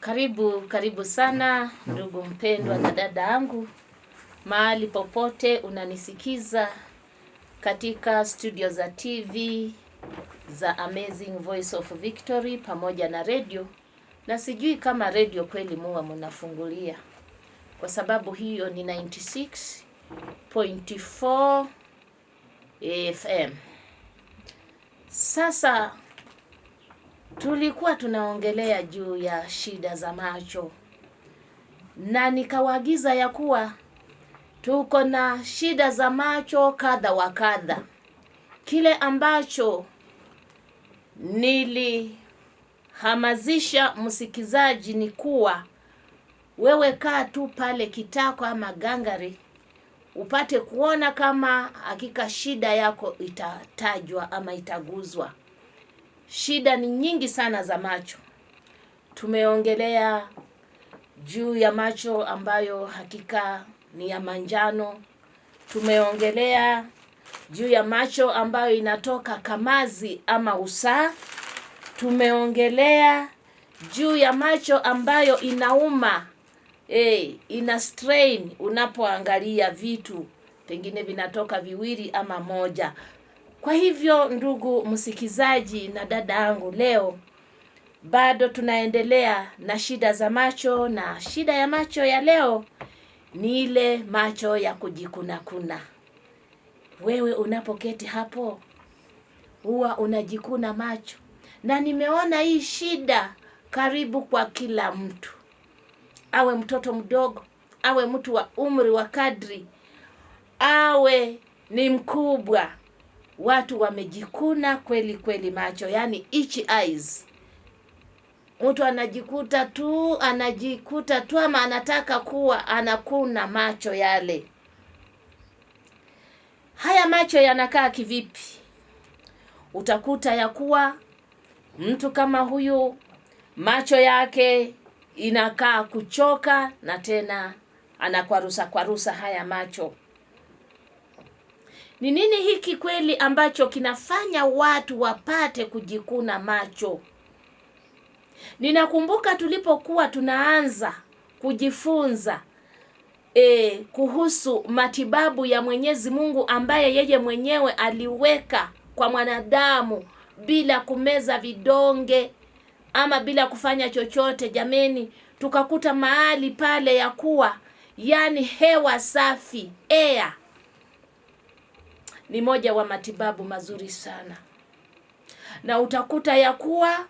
Karibu sana ndugu mpendwa na dada yangu, mahali popote unanisikiza katika studio za TV za Amazing Voice of Victory pamoja na radio. Na sijui kama radio kweli muwa mnafungulia, kwa sababu hiyo ni 96.4 FM. Sasa tulikuwa tunaongelea juu ya shida za macho, na nikawaagiza ya kuwa tuko na shida za macho kadha wa kadha. Kile ambacho nilihamazisha msikizaji ni kuwa wewe kaa tu pale kitako ama gangari upate kuona kama hakika shida yako itatajwa ama itaguzwa. Shida ni nyingi sana za macho. Tumeongelea juu ya macho ambayo hakika ni ya manjano. Tumeongelea juu ya macho ambayo inatoka kamazi ama usaa. Tumeongelea juu ya macho ambayo inauma, ina strain unapoangalia vitu, pengine vinatoka viwili ama moja. Kwa hivyo ndugu msikizaji na dada yangu, leo bado tunaendelea na shida za macho, na shida ya macho ya leo ni ile macho ya kujikuna. Wewe unapoketi hapo huwa unajikuna macho, na nimeona hii shida karibu kwa kila mtu, awe mtoto mdogo, awe mtu wa umri wa kadri, awe ni mkubwa. Watu wamejikuna kweli macho, yani itchy eyes. Mtu anajikuta tu ama anataka kuwa anakuna macho yale. Haya macho yanakaa kivipi? Utakuta ya kuwa mtu kama huyu macho yake inakaa kuchoka, na tena anakwarusa haya macho. Ni nini hiki kweli ambacho kinafanya watu wapate kujikuna macho? Ninakumbuka tulipokuwa tunaanza kujifunza kuhusu matibabu ya Mwenyezi Mungu ambaye yeye mwenyewe aliweka kwa mwanadamu bila kumeza vidonge ama bila kufanya chochote. Jameni, tukakuta mahali pale ya kuwa yani hewa safi, air, ni moja wa matibabu mazuri sana. Na utakuta ya kuwa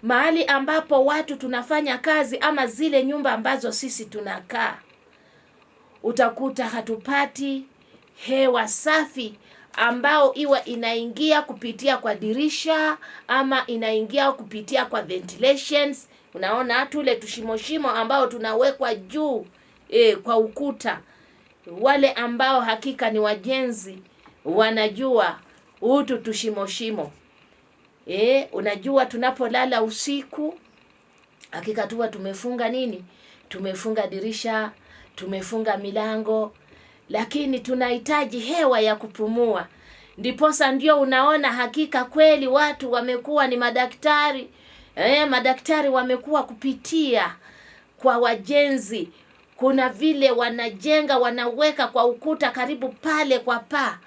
mahali ambapo watu tunafanya kazi ama zile nyumba ambazo sisi tunakaa, utakuta hatupati hewa safi ambao iwa inaingia kupitia kwa dirisha ama inaingia kupitia kwa ventilations. Unaona tule tushimoshimo ambao tunawekwa juu kwa ukuta. Wale ambao hakika ni wajenzi wanajua utu tushimoshimo. Unajua tunapolala usiku hakika tuwa tumefunga nini? Tumefunga dirisha, tumefunga milango, lakini tunahitaji hewa ya kupumua. Ndiposa ndio unaona hakika kweli watu wamekuwa ni madaktari. Madaktari wamekuwa kupitia kwa wajenzi. Kuna vile wanajenga, wanaweka kwa ukuta karibu pale kwa paa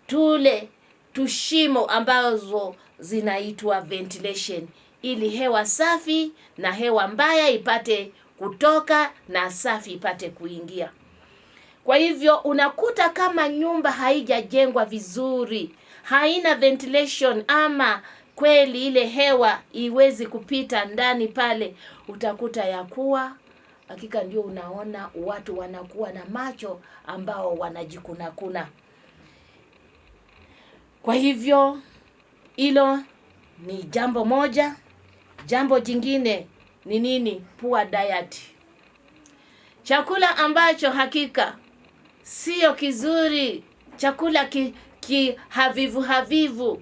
tule tushimo ambazo zinaitwa ventilation, ili hewa safi na hewa mbaya ipate kutoka na safi ipate kuingia. Kwa hivyo unakuta kama nyumba haijajengwa vizuri, haina ventilation ama kweli ile hewa iwezi kupita ndani pale, utakuta ya kuwa hakika ndio unaona watu wanakuwa na macho ambao wanajikuna. Kwa hivyo hilo ni jambo moja. Jambo jingine ni nini? Poor diet. Chakula ambacho hakika sio kizuri, chakula havivu.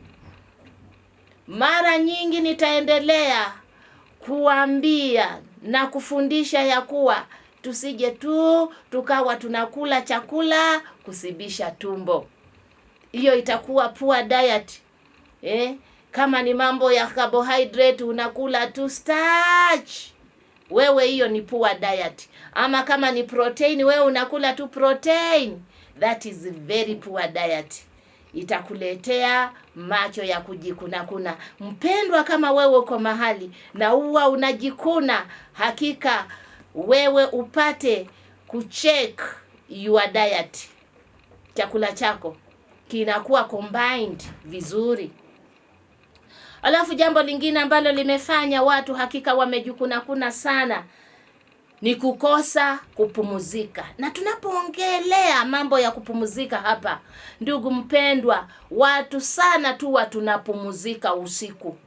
Mara nyingi nitaendelea kuambia na kufundisha ya kuwa tusije tu tukawa tunakula chakula kusibisha tumbo. Hiyo itakuwa poor diet. Kama ni mambo ya carbohydrate unakula tu starch, wewe hiyo ni poor diet. Ama kama ni protein, wewe unakula tu protein, that is very poor diet. Itakuletea macho ya kujikuna. Mpendwa, kama wewe uko mahali na huwa unajikuna, hakika wewe upate kucheck your diet. Chakula chako kinakuwa combined vizuri. Alafu jambo lingine ambalo limefanya watu hakika wamejikuna sana ni kukosa kupumuzika. Na tunapoongelea mambo ya kupumuzika hapa, ndugu mpendwa, watu sana tu tunapumuzika usiku.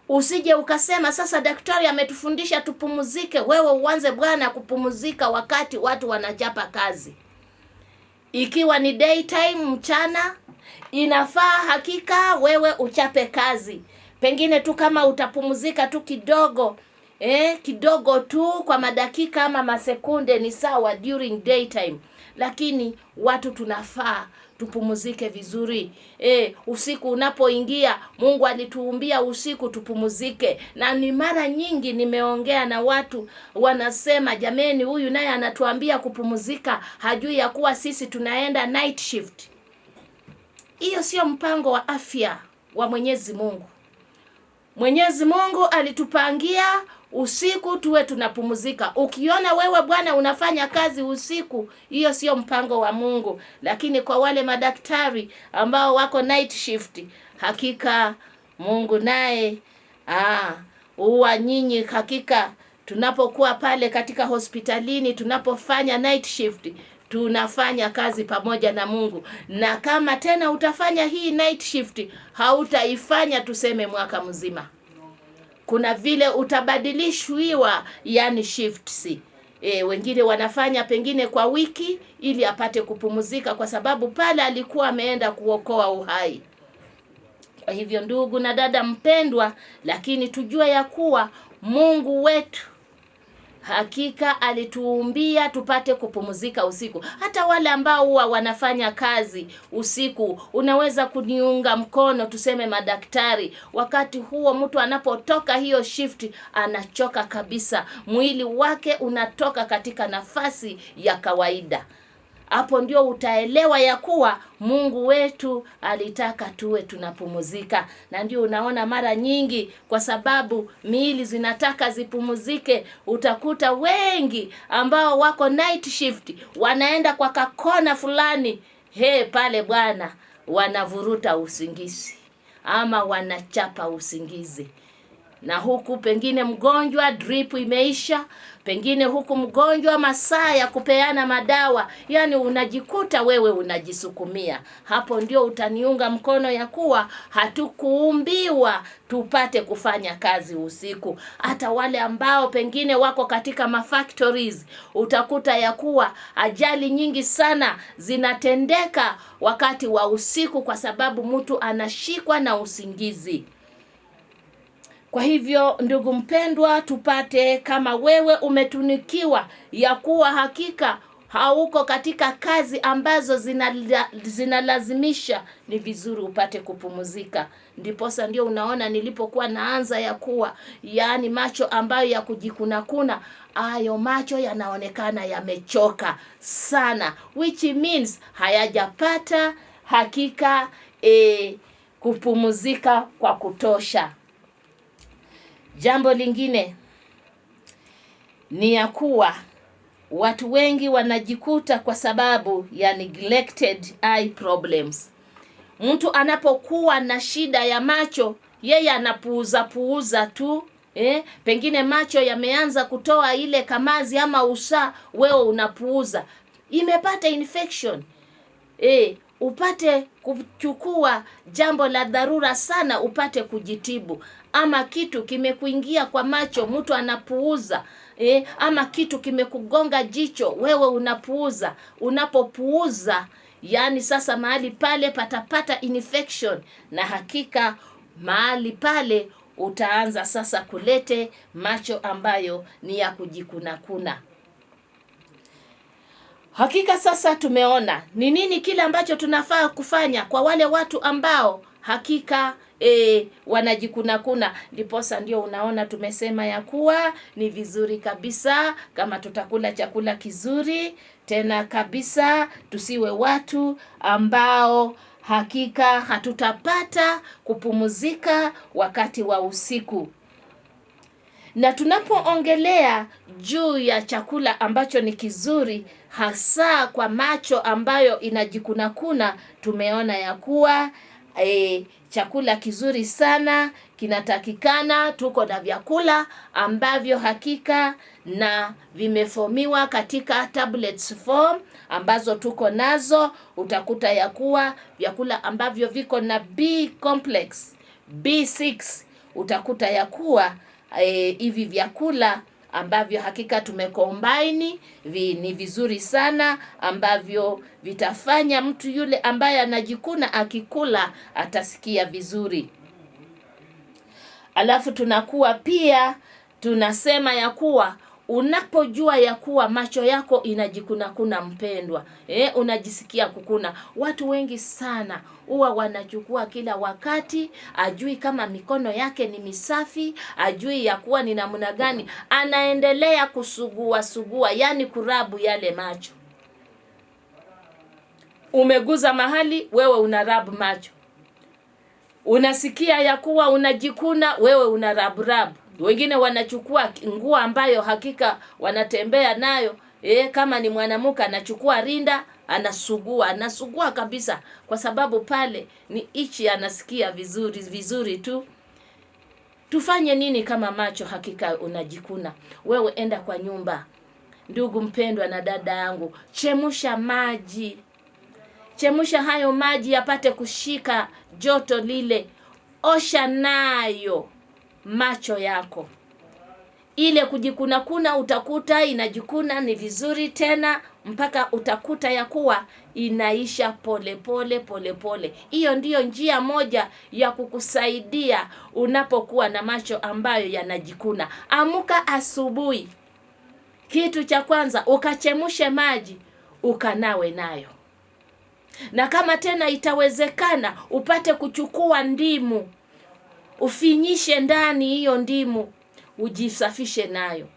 Usije ukasema sasa daktari ametufundisha tupumuzike, wewe uanze bwana kupumuzika wakati watu wanachapa kazi. Ikiwa ni daytime, mchana, inafaa hakika wewe uchape kazi. Pengine tu kama utapumuzika tu kidogo, kidogo tu kwa madakika ama masekunde ni sawa during daytime. Lakini watu tunafaa tupumuzike vizuri. Usiku unapoingia, Mungu alituumbia usiku tupumuzike. Na ni mara nyingi nimeongea na watu wanasema, jameni, huyu naye anatuambia kupumuzika, hajui ya kuwa sisi tunaenda night shift. Hiyo sio mpango wa afya wa Mwenyezi Mungu. Mwenyezi Mungu alitupangia usiku tuwe tunapumuzika. Ukiona wewe bwana unafanya kazi usiku, hiyo sio mpango wa Mungu. Lakini kwa wale madaktari ambao wako night shift, hakika Mungu naye huwa nyinyi hakika tunapokuwa pale katika hospitalini, tunapofanya night shift, tunafanya kazi pamoja na Mungu. Na kama tena utafanya hii night shift, hautaifanya tuseme mwaka mzima. Kuna vile utabadilishwa, yani shifts. Wengine wanafanya pengine kwa wiki ili apate kupumuzika, kwa sababu pale alikuwa ameenda kuokoa uhai. Kwa hivyo ndugu na dada mpendwa, lakini tujue ya kuwa Mungu wetu hakika alituumbia tupate kupumuzika usiku. Hata wale ambao huwa wanafanya kazi usiku, unaweza kuniunga mkono, tuseme madaktari, wakati huo mtu anapotoka hiyo shift anachoka kabisa, mwili wake unatoka katika nafasi ya kawaida. Hapo ndio utaelewa ya kuwa Mungu wetu alitaka tuwe tunapumuzika. Na ndio unaona mara nyingi, kwa sababu miili zinataka zipumuzike, utakuta wengi ambao wako night shift wanaenda kwa kakona fulani, pale bwana wanavuruta usingizi ama wanachapa usingizi. Na huku pengine mgonjwa drip imeisha, pengine huku mgonjwa masaa ya kupeana madawa, yani unajikuta wewe unajisukumia. Hapo ndio utaniunga mkono ya kuwa hatukuumbiwa tupate kufanya kazi usiku. Hata wale ambao pengine wako katika mafactories, utakuta ya kuwa ajali nyingi sana zinatendeka wakati wa usiku, kwa sababu mtu anashikwa na usingizi. Kwa hivyo ndugu mpendwa, tupate, kama wewe umetunikiwa ya kuwa hakika hauko katika kazi ambazo zinalazimisha, ni vizuri upate kupumuzika. Ndiposa ndio unaona nilipokuwa naanza ya kuwa, yani macho ambayo ya kujikuna, ayo macho yanaonekana yamechoka sana, which means hayajapata hakika kupumuzika kwa kutosha. Jambo lingine ni ya kuwa watu wengi wanajikuta kwa sababu ya neglected eye problems. Mtu anapokuwa na shida ya macho, yeye anapuuza tu. Pengine macho yameanza kutoa ile kamazi ama usaa, wewe unapuuza. Imepata infection. Upate kuchukua jambo la dharura sana, upate kujitibu. Ama kitu kimekuingia kwa macho, mtu anapuuza. Ama kitu kimekugonga jicho, wewe unapuuza. Unapopuuza, yani sasa mahali pale patapata infection, na hakika mahali pale utaanza sasa kulete macho ambayo ni ya kujikuna. Hakika sasa tumeona ni nini kile ambacho tunafaa kufanya kwa wale watu ambao hakika wanajikuna. Ndiposa ndio unaona tumesema ya kuwa ni vizuri kabisa kama tutakula chakula kizuri tena kabisa, tusiwe watu ambao hakika hatutapata kupumzika wakati wa usiku. Na tunapoongelea juu ya chakula ambacho ni kizuri hasa kwa macho ambayo inajikuna, tumeona ya kuwa chakula kizuri sana kinatakikana. Tuko na vyakula ambavyo hakika na vimefomiwa katika tablets form ambazo tuko nazo. Utakuta ya kuwa vyakula ambavyo viko na B complex, B6, utakuta ya kuwa hivi vyakula ambavyo hakika tumecombine ni vizuri sana, ambavyo vitafanya mtu yule ambaye anajikuna akikula atasikia vizuri. Alafu tunakuwa pia tunasema ya kuwa unapojua ya kuwa macho yako inajikuna mpendwa, unajisikia kukuna. Watu wengi sana huwa wanachukua kila wakati, ajui kama mikono yake ni misafi, ajui ya kuwa ni namna gani, anaendelea kusugua, yani kurabu yale macho. Umeguza mahali, wewe unarabu macho. Unasikia ya kuwa unajikuna, wewe unarabu. Wengine wanachukua nguo ambayo hakika wanatembea nayo, kama ni mwanamke anachukua rinda, anasugua kabisa, kwa sababu pale ni ichi anasikia vizuri tu. Tufanye nini kama macho hakika unajikuna? Wewe enda kwa nyumba, ndugu mpendwa na dada yangu, chemusha maji. Chemusha hayo maji yapate kushika joto lile. Osha nayo macho yako. Ile kujikuna utakuta inajikuna ni vizuri tena mpaka utakuta ya kuwa inaisha pole. Hiyo ndiyo njia moja ya kukusaidia unapokuwa na macho ambayo yanajikuna. Amuka asubuhi, kitu cha kwanza ukachemushe maji, ukanawe nayo. Na kama tena itawezekana upate kuchukua ndimu, ufinyishe ndani hiyo ndimu, ujisafishe nayo.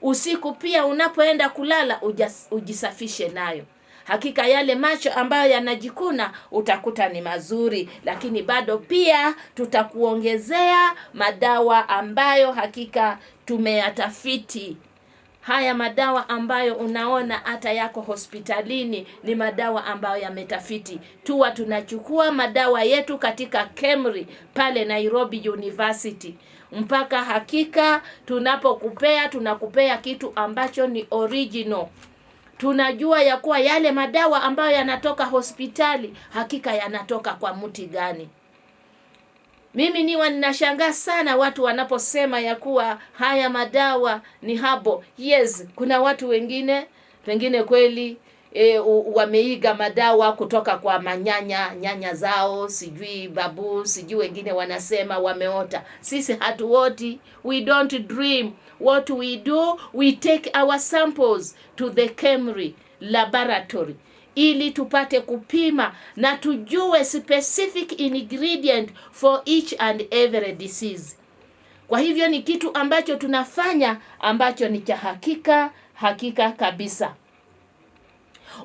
Usiku pia unapoenda kulala ujisafishe nayo. Hakika yale macho ambayo yanajikuna utakuta ni mazuri, lakini bado pia tutakuongezea madawa ambayo hakika tumeyatafiti. Haya madawa ambayo unaona hata yako hospitalini ni madawa ambayo yametafiti. Tuwa tunachukua madawa yetu katika KEMRI pale Nairobi University. Mpaka hakika tunakupea kitu ambacho ni original. Tunajua ya kuwa yale madawa ambayo yanatoka hospitali hakika yanatoka kwa mti gani. Mimi ninashangaa sana watu wanaposema ya kuwa haya madawa ni habo. Yes, kuna watu wengine kweli wameiga madawa kutoka kwa nyanya zao, sijui babu, sijui wengine wanasema wameota. Sisi hatuoti, we don't dream. What we do, we take our samples to the KEMRI laboratory ili tupate kupima na tujue specific ingredient for each and every disease. Kwa hivyo ni kitu ambacho tunafanya ambacho ni cha hakika kabisa.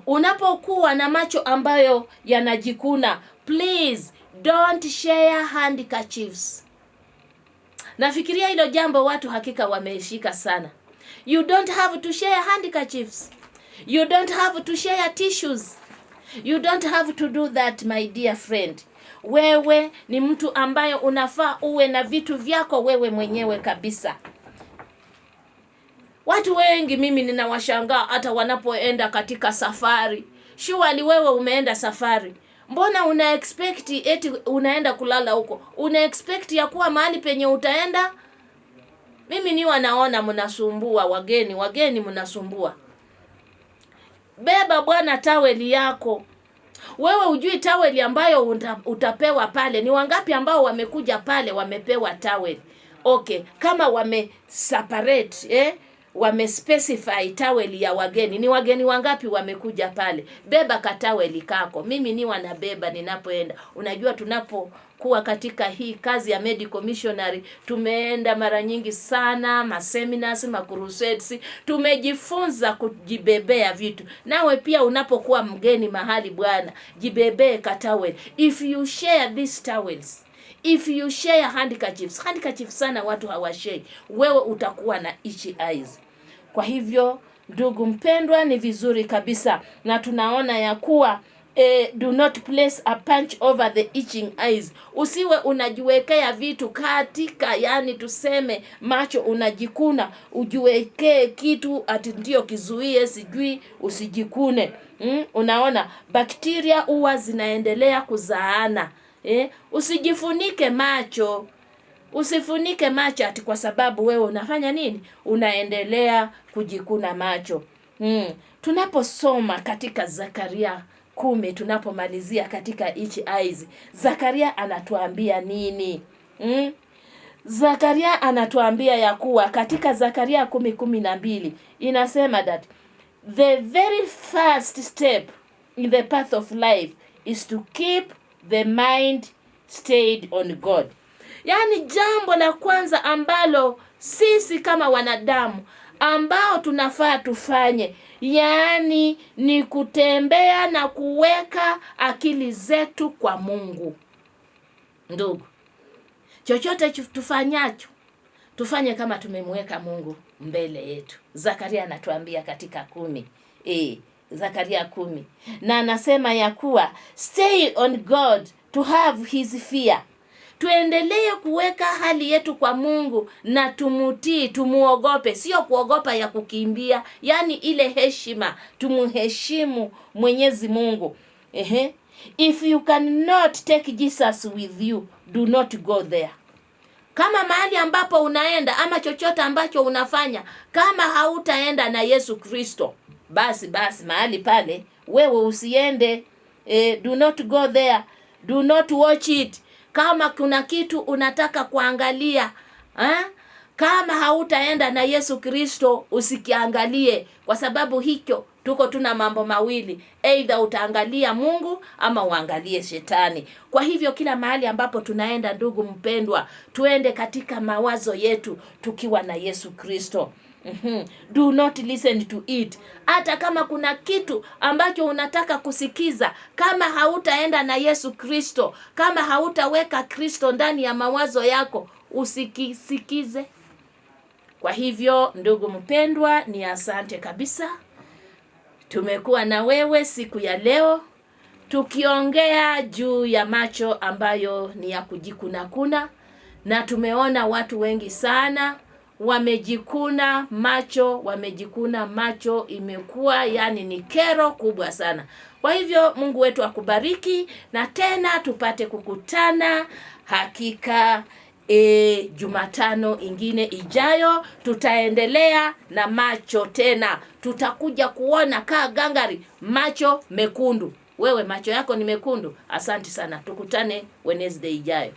Unapokuwa na macho ambayo yanajikuna, please don't share handkerchiefs. Nafikiria hilo jambo watu hakika wameshika sana. You don't have to share handkerchiefs. You don't have to share tissues. You don't have to do that, my dear friend. Wewe ni mtu ambaye unafaa uwe na vitu vyako wewe mwenyewe kabisa. Watu wengi mimi ninawashangaa hata wanapoenda katika safari. Surely wewe umeenda safari. Mbona una expect eti unaenda kulala huko? Una expect ya kuwa mahali penye utaenda? Mimi naona mnasumbua wageni mnasumbua. Beba bwana taweli yako. Wewe ujui taweli ambayo utapewa pale. Ni wangapi ambao wamekuja pale wamepewa taweli? Okay, kama separate, specify taweli ya wageni. Ni wageni wangapi wamekuja pale? Beba kataweli kako. Mimi nabeba ninapoenda. Unajua kuwa katika hii kazi ya medical missionary. Tumeenda mara nyingi sana maseminars, crusades, tumejifunza kujibebea vitu. Nawe pia unapokuwa mgeni mahali Bwana, jibebee katawel. If you share these towels, if you share handkerchiefs sana watu hawashare, wewe utakuwa na itchy eyes. Kwa hivyo ndugu mpendwa, ni vizuri kabisa, na tunaona ya kuwa do not place a punch over the itching eyes. Usiwe unajiwekea vitu katika, yani tuseme macho unajikuna, ujiwekee kitu ati ndio kizuie sijui usijikune. Unaona bakteria huwa zinaendelea kuzaana. Usijifunike macho. Usifunike macho ati kwa sababu wewe unafanya nini? Unaendelea kujikuna macho. Tunaposoma katika Zakaria 10, tunapomalizia katika itchy eyes, Zakaria anatuambia nini? Zakaria anatuambia ya kuwa katika Zakaria 10:12 inasema that the very first step in the path of life is to keep the mind stayed on God. Yani jambo la kwanza ambalo sisi kama wanadamu ambao tunafaa tufanye, yani ni kutembea na kuweka akili zetu kwa Mungu. Ndugu, chochote tufanyacho, tufanye kama tumemweka Mungu mbele yetu. Zakaria anatuambia katika 10. Zakaria 10. Na anasema ya kuwa stay on God to have his fear. Tuendelee kuweka hali yetu kwa Mungu na tumutii, tumuogope, sio kuogopa ya kukimbia, yani ile heshima, tumuheshimu Mwenyezi Mungu. If you cannot take Jesus with you, do not go there. Kama mahali ambapo unaenda ama chochote ambacho unafanya, kama hautaenda na Yesu Kristo, basi mahali pale wewe usiende. Do not go there. Do not watch it. Kama kuna kitu unataka kuangalia, kama hautaenda na Yesu Kristo usikiangalie, kwa sababu hicho tuna mambo mawili, either utaangalia Mungu ama uangalie shetani. Kwa hivyo kila mahali ambapo tunaenda, ndugu mpendwa, tuende katika mawazo yetu tukiwa na Yesu Kristo. Do not listen to it. Hata kama kuna kitu ambacho unataka kusikiza, kama hautaenda na Yesu Kristo, kama hautaweka Kristo ndani ya mawazo yako, usikisikize. Kwa hivyo ndugu mpendwa, ni asante kabisa. Tumekuwa na wewe siku ya leo tukiongea juu ya macho ambayo ni ya kujikuna, na tumeona watu wengi sana wamejikuna macho, imekuwa yani ni kero kubwa sana. Kwa hivyo Mungu wetu akubariki, na tena tupate kukutana hakika Jumatano ingine ijayo. Tutaendelea na macho tena, tutakuja kuona gangari macho mekundu. Wewe macho yako ni mekundu. Asante sana, tukutane Wednesday ijayo.